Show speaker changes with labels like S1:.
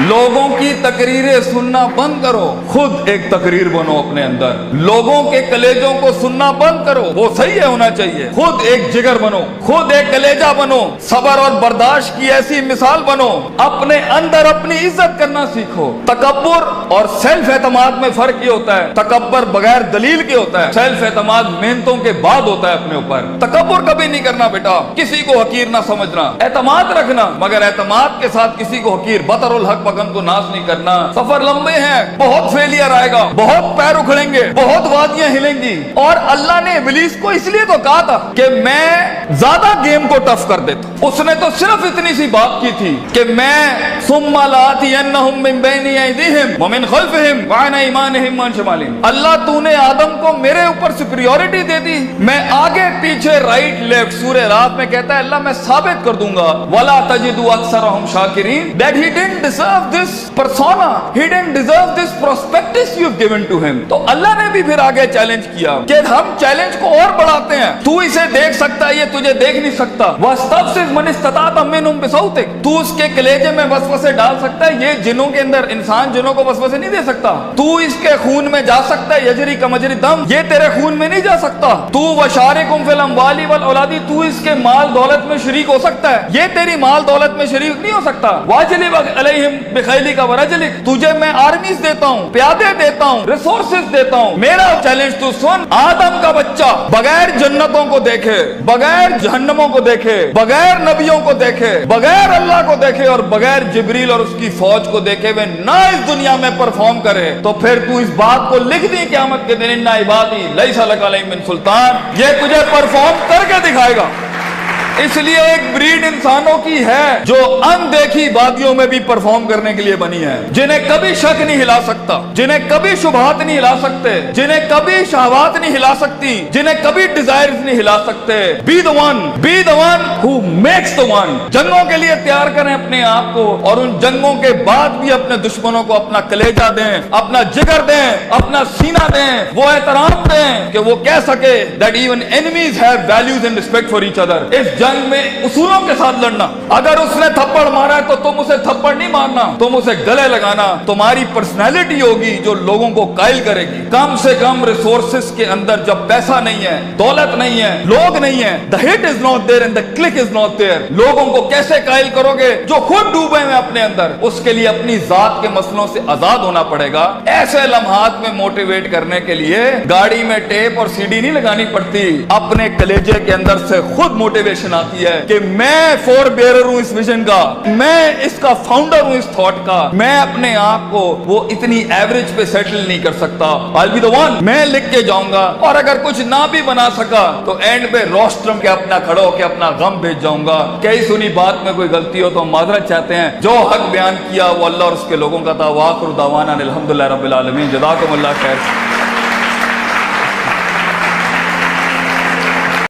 S1: لوگوں کی تقریریں سننا بند کرو، خود ایک تقریر بنو اپنے اندر۔ لوگوں کے کلیجوں کو سننا بند کرو، وہ صحیح ہے ہونا چاہیے، خود ایک جگر بنو، خود ایک کلیجہ بنو، صبر اور برداشت کی ایسی مثال بنو، اپنے اندر اپنی عزت کرنا سیکھو۔ تکبر اور سیلف اعتماد میں فرق یہ ہوتا ہے، تکبر بغیر دلیل کے ہوتا ہے، سیلف اعتماد محنتوں کے بعد ہوتا ہے اپنے اوپر۔ تکبر کبھی نہیں کرنا بیٹا، کسی کو حقیر نہ سمجھنا، اعتماد رکھنا، مگر اعتماد کے ساتھ کسی کو حقیر، بطر الحق پگن کو ناز نہیں کرنا۔ سفر لمبے ہیں، بہت فیلئر آئے گا، بہت پیر اکھڑیں گے، بہت وادیاں ہلیں گی، اور اللہ نے ابلیس کو اس لیے تو کہا تھا کہ میں زیادہ گیم کو ٹف کر دیتا ہوں۔ اس نے تو صرف اتنی سی بات کی تھی کہ میں ثم لآتینہم من بین ایدیہم ومن خلفہم وعن ایمانہم وعن شمالہم۔ اللہ تو نے آدم کو میرے اوپر سپریورٹی دے دی، میں آگے پیچھے رائٹ لیفٹ، سورہ رات میں کہتا ہے اللہ میں ثابت کر دوں گا وَلَا تَجِدُ أَكْثَرَهُمْ شَاكِرِينَ that he didn't deserve this persona, he didn't deserve this prospectus you've given to him۔ تو اللہ نے بھی پھر آگے چیلنج کیا کہ ہم چیلنج کو اور بڑھاتے ہیں، تو اسے دیکھ سکتا ہے، یہ تجھے دیکھ نہیں سکتا۔ وَاسْتَفْسِرْ مَنِ اسْتَطَعْتَ مِنْهُمْ بِصَوْتِكَ، تو اس کے کلیجے میں وسوسے ڈال سکتا ہے، یہ جنوں کے اندر انسان جنوں کو وسوسے نہیں دے سکتا۔ تو اس کے خون میں جا سکتا ہے، یجری کمجری دم، یہ تیرے خون میں نہیں جا سکتا۔ تو وشارکم فی الاموال والاولاد، تو اس کے مال دولت میں شریک ہو سکتا ہے، یہ تیری مال دولت میں شریک نہیں ہو سکتا۔ واجلب علیہم بخیلک ورجلک، تجھے میں آرمیز دیتا ہوں، پیادے دیتا ہوں، ریسورسز دیتا ہوں۔ میرا چیلنج تو سن، آدم کا بچہ بغیر جنتوں کو دیکھے، بغیر جہنموں کو دیکھے، بغیر نبیوں کو دیکھے، بغیر اللہ کو دیکھے اور بغیر جبریل اور اس کی فوج کو دیکھے ہوئے نہ اس دنیا میں پرفارم کرے، تو پھر تو اس بات کو لکھ دی قیامت کے دن ان عبادی لیس لک علیہم من سلطان، یہ تجھے پرفارم کر کے دکھائے گا۔ اس لیے ایک بریڈ انسانوں کی ہے جو اندیکھی وادیوں میں بھی پرفارم کرنے کے لیے بنی ہے، جنہیں کبھی شک نہیں ہلا سکتا، جنہیں کبھی شبہات نہیں ہلا سکتے، جنہیں کبھی شہوات نہیں ہلا سکتی، جنہیں کبھی ڈیزائرز نہیں ہلا سکتے۔ be the one who makes the one۔ جنگوں کے لیے تیار کریں اپنے آپ کو، اور ان جنگوں کے بعد بھی اپنے دشمنوں کو اپنا کلیجہ دیں، اپنا جگر دیں، اپنا سینہ دیں، وہ احترام دیں کہ وہ کہہ سکے that even enemies have values and respect for each other۔ اس جنگ میں اصولوں کے ساتھ لڑنا، اگر اس نے تھپڑ مارا ہے تو تم اسے تھپڑ نہیں مارنا، تم اسے گلے لگانا۔ تمہاری پرسنالٹی ہوگی جو لوگوں کو قائل کرے گی۔ کم سے کم ریسورسز کے اندر جب پیسہ نہیں ہے، دولت نہیں ہے، لوگ نہیں ہیں، the hit is not there and the click is not there، لوگوں کو کیسے قائل کرو گے جو خود ڈوبے ہیں اپنے اندر؟ اس کے لیے اپنی ذات کے مسئلوں سے آزاد ہونا پڑے گا۔ ایسے لمحات میں موٹیویٹ کرنے کے لیے گاڑی میں ٹیپ اور سی ڈی نہیں لگانی پڑتی، اپنے کلیجے کے اندر سے خود موٹیویشن آتی ہے کہ میں فور بیئرر ہوں اس ویژن کا، میں اس کا فاؤنڈر ہوں اس تھاٹ کا، میں اپنے آپ کو وہ اتنی ایوریج پہ سیٹل نہیں کر سکتا۔ I'll be the one، میں لکھ کے جاؤں گا، اور اگر کچھ نہ بھی بنا سکا تو اینڈ پہ روسٹرم کے اپنا کھڑا ہو کے اپنا غم بھیج جاؤں گا۔ کئی سنی بات میں کوئی غلطی ہو تو ہم معذرت چاہتے ہیں، جو حق بیان کیا وہ اللہ اور اس کے لوگوں کا تھا۔ وآخر دعوانا الحمدللہ رب العالمین، جزاکم اللہ خیر۔